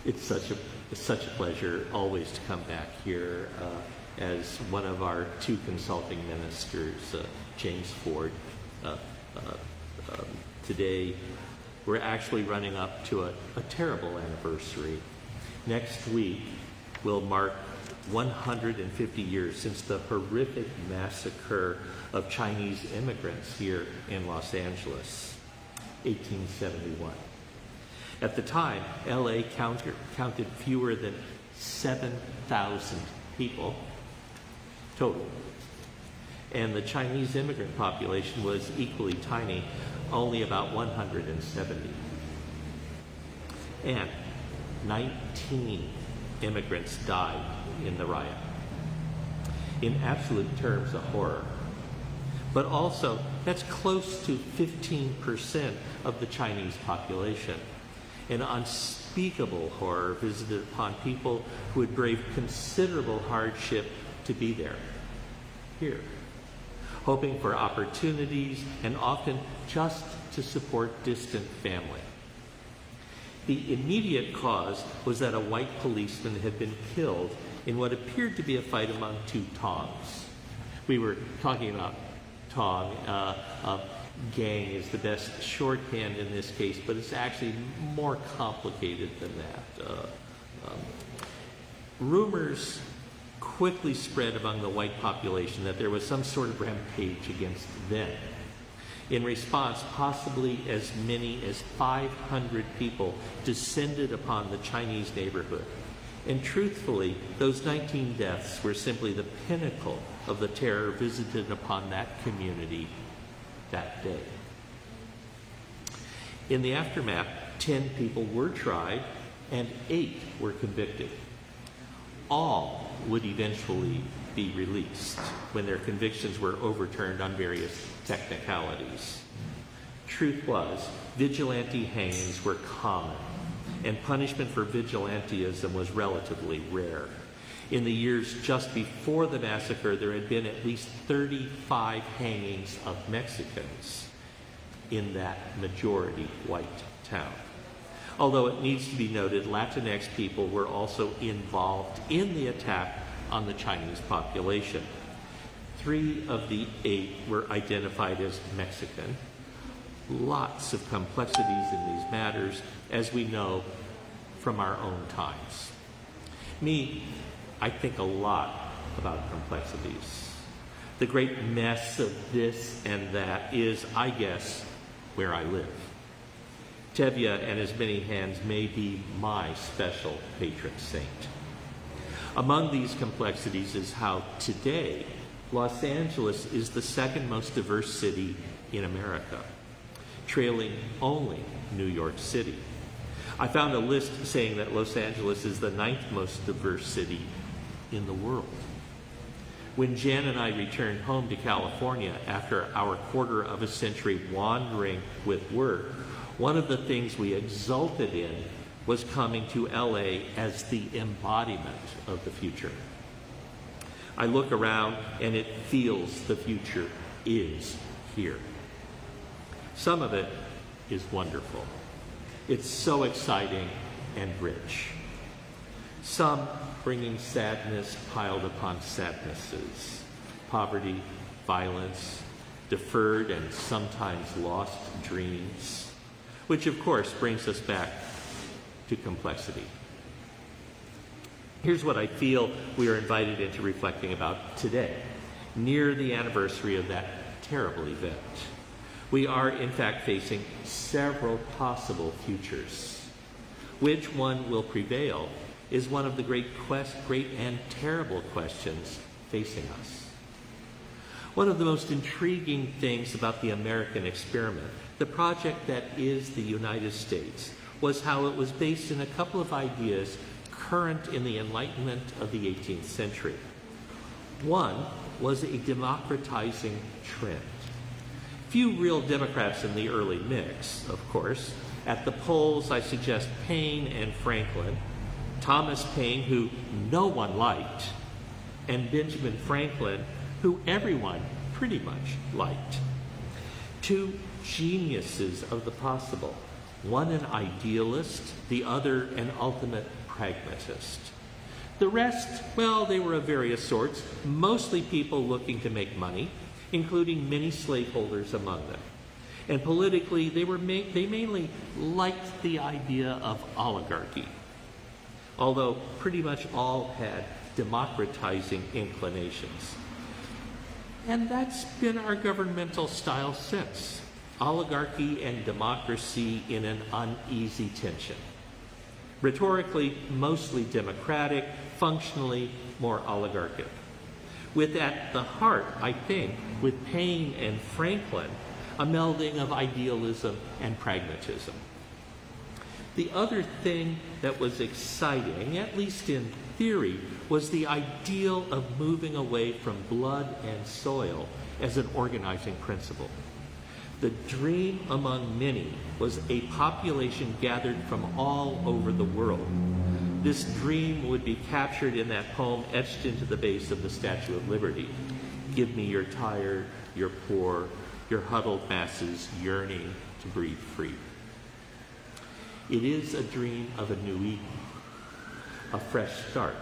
It's such a pleasure always to come back here as one of our two consulting ministers, James Ford. Today, we're actually running up to a terrible anniversary. Next week will mark 150 years since the horrific massacre of Chinese immigrants here in Los Angeles, 1871. At the time, LA counted fewer than 7,000 people total. And the Chinese immigrant population was equally tiny, only about 170. And 19 immigrants died in the riot. In absolute terms, a horror. But also, that's close to 15% of the Chinese population. An unspeakable horror visited upon people who had braved considerable hardship to be there, here, hoping for opportunities and often just to support distant family. The immediate cause was that a white policeman had been killed in what appeared to be a fight among two Tongs. We were talking about Tong. Gang is the best shorthand in this case, but it's actually more complicated than that. Rumors quickly spread among the white population that there was some sort of rampage against them. In response, possibly as many as 500 people descended upon the Chinese neighborhood. And truthfully, those 19 deaths were simply the pinnacle of the terror visited upon that community that day. In the aftermath, 10 people were tried and 8 were convicted. All would eventually be released when their convictions were overturned on various technicalities. Truth was, vigilante hangings were common, and punishment for vigilantism was relatively rare. In the years just before the massacre, there had been at least 35 hangings of Mexicans in that majority white town. Although it needs to be noted, Latinx people were also involved in the attack on the Chinese population. 3 of the 8 were identified as Mexican. Lots of complexities in these matters, as we know from our own times. I think a lot about complexities. The great mess of this and that is, I guess, where I live. Tevye and his many hands may be my special patron saint. Among these complexities is how today Los Angeles is the second most diverse city in America, trailing only New York City. I found a list saying that Los Angeles is the 9th most diverse city in the world. When Jan and I returned home to California after our quarter of a century wandering with work, one of the things we exulted in was coming to LA as the embodiment of the future. I look around and it feels the future is here. Some of it is wonderful. It's so exciting and rich. Some bringing sadness piled upon sadnesses, poverty, violence, deferred and sometimes lost dreams, which of course brings us back to complexity. Here's what I feel we are invited into reflecting about today, near the anniversary of that terrible event. We are, in fact, facing several possible futures. Which one will prevail is one of the great and terrible questions facing us. One of the most intriguing things about the American experiment, the project that is the United States, was how it was based in a couple of ideas current in the Enlightenment of the 18th century. One was a democratizing trend. Few real Democrats in the early mix, of course. At the polls, I suggest Paine and Franklin, Thomas Paine, who no one liked, and Benjamin Franklin, who everyone pretty much liked. Two geniuses of the possible, one an idealist, the other an ultimate pragmatist. The rest, well, they were of various sorts, mostly people looking to make money, including many slaveholders among them. And politically, they mainly liked the idea of oligarchy, although pretty much all had democratizing inclinations. And that's been our governmental style since. Oligarchy and democracy in an uneasy tension. Rhetorically, mostly democratic, functionally more oligarchic. With at the heart, I think, with Paine and Franklin, a melding of idealism and pragmatism. The other thing that was exciting, at least in theory, was the ideal of moving away from blood and soil as an organizing principle. The dream among many was a population gathered from all over the world. This dream would be captured in that poem etched into the base of the Statue of Liberty. Give me your tired, your poor, your huddled masses yearning to breathe free. It is a dream of a new Eden, a fresh start.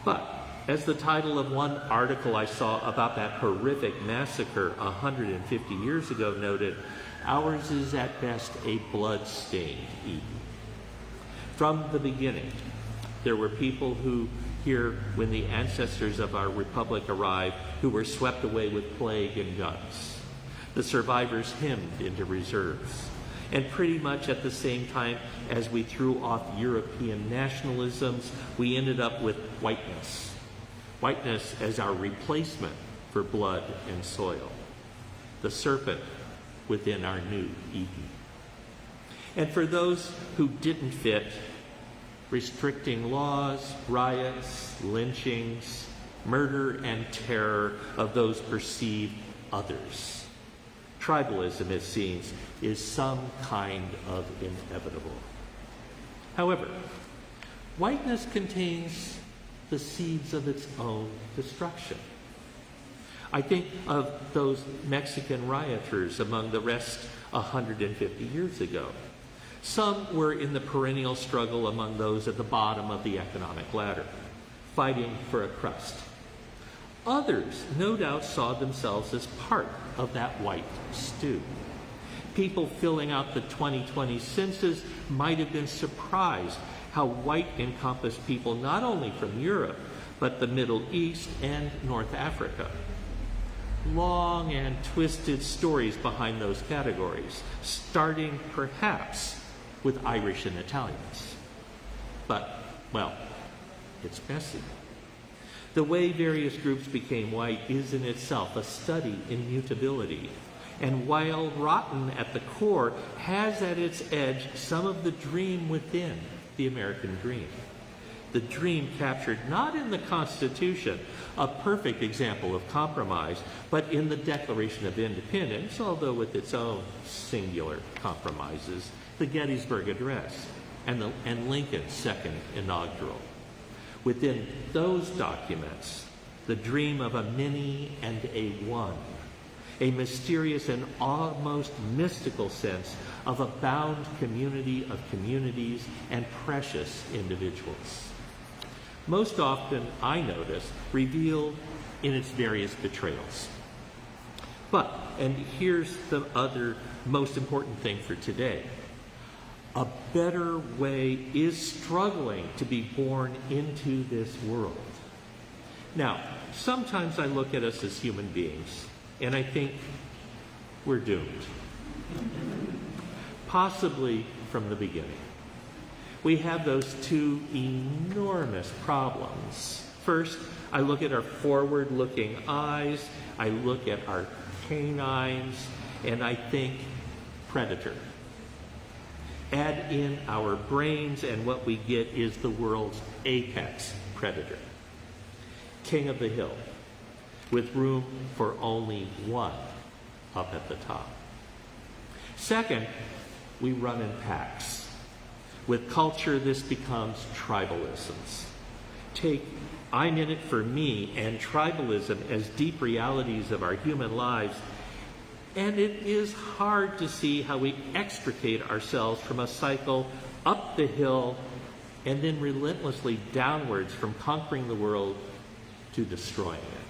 But as the title of one article I saw about that horrific massacre 150 years ago noted, ours is at best a blood-stained Eden. From the beginning, there were people who here, when the ancestors of our republic arrived, who were swept away with plague and guns. The survivors hymned into reserves. And pretty much at the same time as we threw off European nationalisms, we ended up with whiteness. Whiteness as our replacement for blood and soil. The serpent within our new Eden. And for those who didn't fit, restricting laws, riots, lynchings, murder and terror of those perceived others. Tribalism, it seems, is some kind of inevitable. However, whiteness contains the seeds of its own destruction. I think of those Mexican rioters among the rest 150 years ago. Some were in the perennial struggle among those at the bottom of the economic ladder, fighting for a crust. Others, no doubt, saw themselves as part of that white stew. People filling out the 2020 census might have been surprised how white encompassed people not only from Europe, but the Middle East and North Africa. Long and twisted stories behind those categories, starting perhaps with Irish and Italians. But, well, it's messy. The way various groups became white is in itself a study in mutability. And while rotten at the core, has at its edge some of the dream within the American dream. The dream captured not in the Constitution, a perfect example of compromise, but in the Declaration of Independence, although with its own singular compromises, the Gettysburg Address and Lincoln's second inaugural. Within those documents, the dream of a many and a one, a mysterious and almost mystical sense of a bound community of communities and precious individuals. Most often, I notice, revealed in its various betrayals. But, and here's the other most important thing for today, a better way is struggling to be born into this world. Now, sometimes I look at us as human beings, and I think we're doomed. Possibly from the beginning. We have those two enormous problems. First, I look at our forward-looking eyes, I look at our canines, and I think predator. Add in our brains, and what we get is the world's apex predator. King of the hill, with room for only one up at the top. Second, we run in packs. With culture, this becomes tribalisms. Take I'm in it for me and tribalism as deep realities of our human lives, And it is hard to see how we extricate ourselves from a cycle up the hill and then relentlessly downwards from conquering the world to destroying it.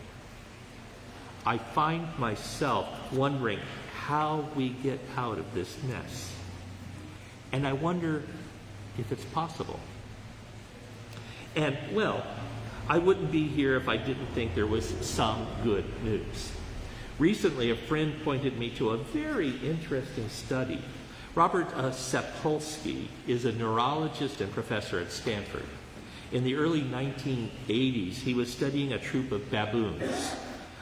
I find myself wondering how we get out of this mess. And I wonder if it's possible. And, well, I wouldn't be here if I didn't think there was some good news. Recently, a friend pointed me to a very interesting study. Robert Sapolsky is a neurologist and professor at Stanford. In the early 1980s, he was studying a troop of baboons,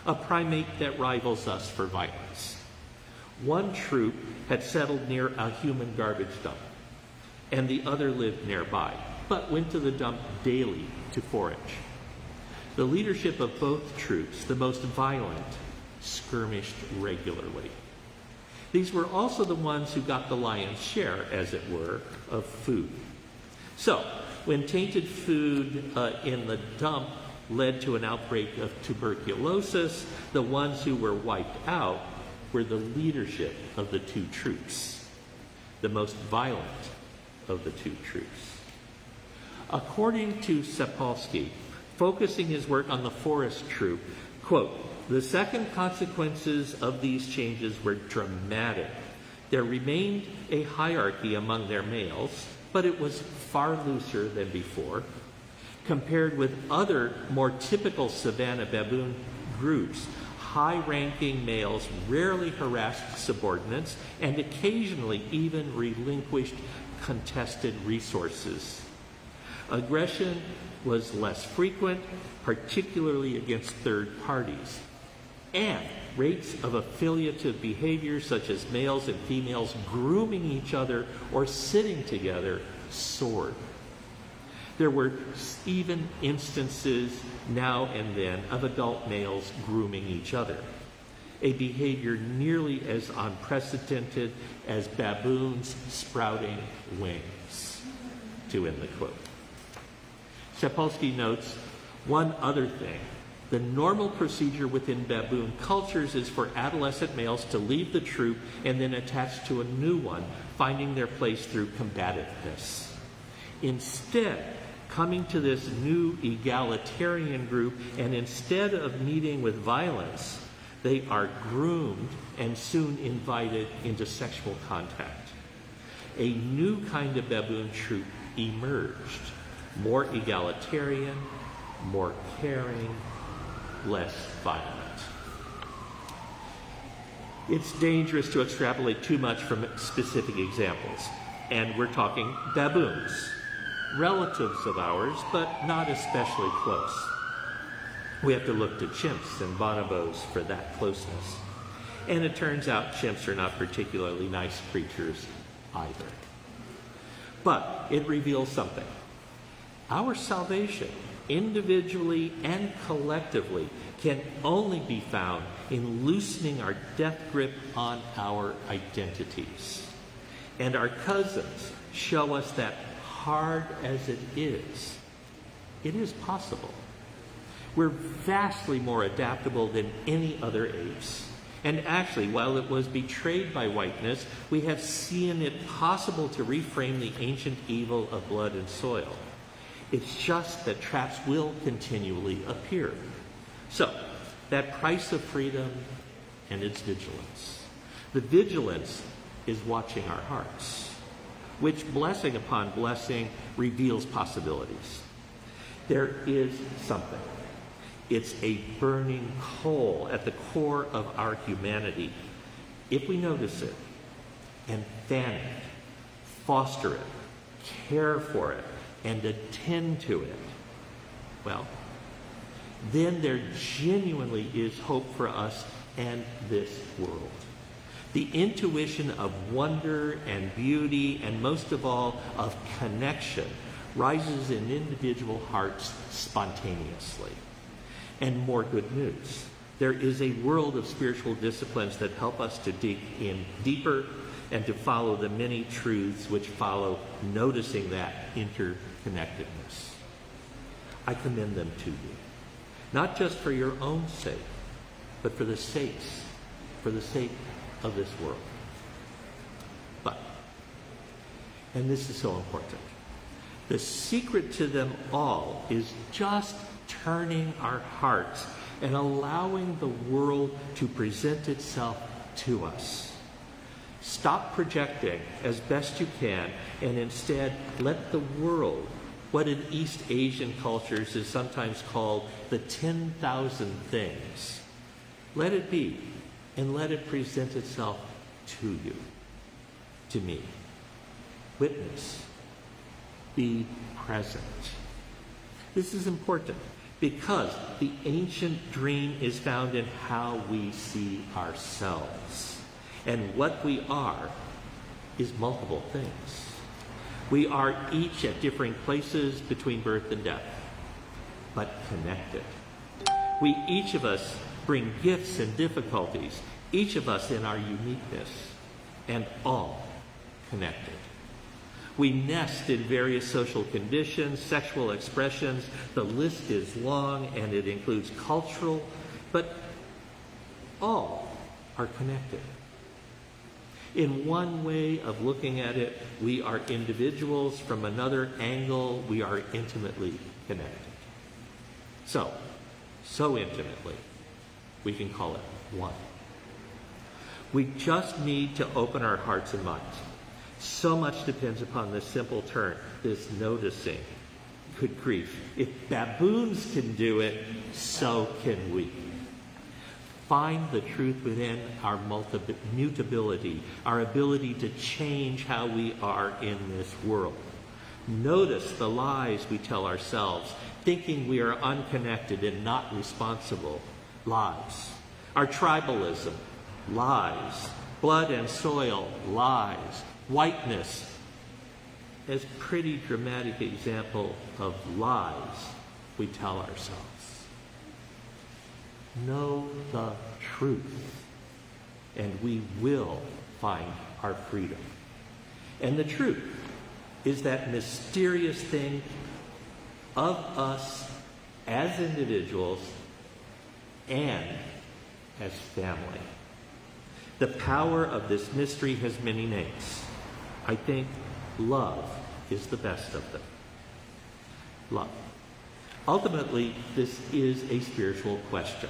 a primate that rivals us for violence. One troop had settled near a human garbage dump, and the other lived nearby, but went to the dump daily to forage. The leadership of both troops, the most violent, skirmished regularly. These were also the ones who got the lion's share, as it were, of food. So, when tainted food in the dump led to an outbreak of tuberculosis, the ones who were wiped out were the leadership of the two troops, the most violent of the two troops. According to Sapolsky, focusing his work on the forest troop, quote, "The second consequences of these changes were dramatic. There remained a hierarchy among their males, but it was far looser than before. Compared with other more typical savanna baboon groups, high-ranking males rarely harassed subordinates and occasionally even relinquished contested resources. Aggression was less frequent, particularly against third parties. And rates of affiliative behavior, such as males and females grooming each other or sitting together, soared. There were even instances now and then of adult males grooming each other, a behavior nearly as unprecedented as baboons sprouting wings," to end the quote. Sapolsky notes one other thing. The normal procedure within baboon cultures is for adolescent males to leave the troop and then attach to a new one, finding their place through combativeness. Instead, coming to this new egalitarian group, and instead of meeting with violence, they are groomed and soon invited into sexual contact. A new kind of baboon troop emerged, more egalitarian, more caring, less violent. It's dangerous to extrapolate too much from specific examples, and we're talking baboons, relatives of ours, but not especially close. We have to look to chimps and bonobos for that closeness. And it turns out chimps are not particularly nice creatures either. But it reveals something. Our salvation, individually and collectively, can only be found in loosening our death grip on our identities. And our cousins show us that, hard as it is possible. We're vastly more adaptable than any other apes. And actually, while it was betrayed by whiteness, we have seen it possible to reframe the ancient evil of blood and soil. It's just that traps will continually appear. So, that price of freedom and its vigilance. The vigilance is watching our hearts, which, blessing upon blessing, reveals possibilities. There is something. It's a burning coal at the core of our humanity. If we notice it and fan it, foster it, care for it, and attend to it, well, then there genuinely is hope for us and this world. The intuition of wonder and beauty, and most of all, of connection, rises in individual hearts spontaneously. And more good news. There is a world of spiritual disciplines that help us to dig in deeper and to follow the many truths which follow noticing that interconnectedness. I commend them to you, not just for your own sake, but for the sake of this world. But, and this is so important, the secret to them all is just turning our hearts and allowing the world to present itself to us. Stop projecting as best you can, and instead let the world, what in East Asian cultures is sometimes called the 10,000 things, let it be, and let it present itself to you, to me. Witness. Be present. This is important because the ancient dream is found in how we see ourselves. And what we are is multiple things. We are each at different places between birth and death, but connected. We, each of us, bring gifts and difficulties, each of us in our uniqueness, and all connected. We nest in various social conditions, sexual expressions. The list is long, and it includes cultural, but all are connected. In one way of looking at it, we are individuals. From another angle, we are intimately connected. So intimately, we can call it one. We just need to open our hearts and minds. So much depends upon this simple turn, this noticing. Good grief. If baboons can do it, so can we. Find the truth within our mutability, our ability to change how we are in this world. Notice the lies we tell ourselves, thinking we are unconnected and not responsible. Lies. Our tribalism. Lies. Blood and soil. Lies. Whiteness. As pretty dramatic example of lies we tell ourselves. Know the truth, and we will find our freedom. And the truth is that mysterious thing of us as individuals and as family. The power of this mystery has many names. I think love is the best of them. Love. Ultimately, this is a spiritual question.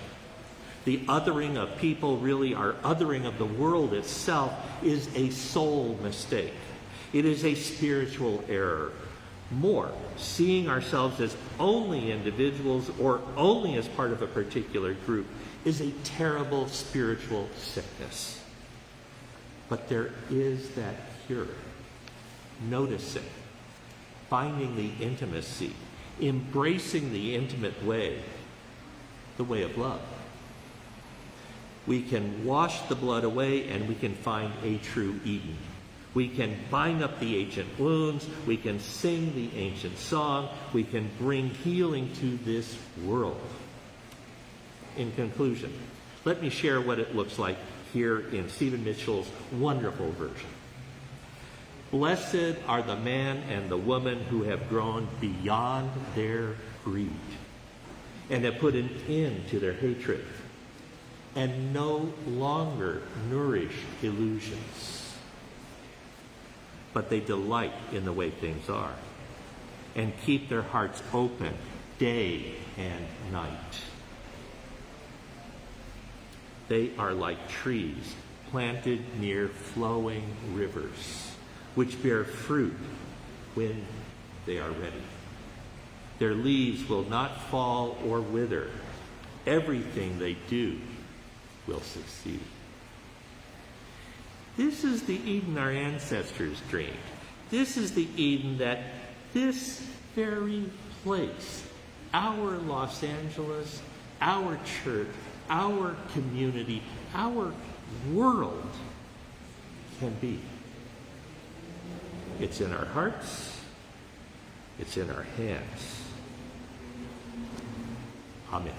The othering of people, really our othering of the world itself, is a soul mistake. It is a spiritual error. More, seeing ourselves as only individuals or only as part of a particular group is a terrible spiritual sickness. But there is that cure. Noticing, finding the intimacy, embracing the intimate way, the way of love. We can wash the blood away and we can find a true Eden. We can bind up the ancient wounds. We can sing the ancient song. We can bring healing to this world. In conclusion, let me share what it looks like here in Stephen Mitchell's wonderful version. Blessed are the man and the woman who have grown beyond their greed and have put an end to their hatred and no longer nourish illusions, but they delight in the way things are and keep their hearts open day and night. They are like trees planted near flowing rivers, which bear fruit when they are ready. Their leaves will not fall or wither. Everything they do will succeed. This is the Eden our ancestors dreamed. This is the Eden that this very place, our Los Angeles, our church, our community, our world can be. It's in our hearts. It's in our hands. Amen.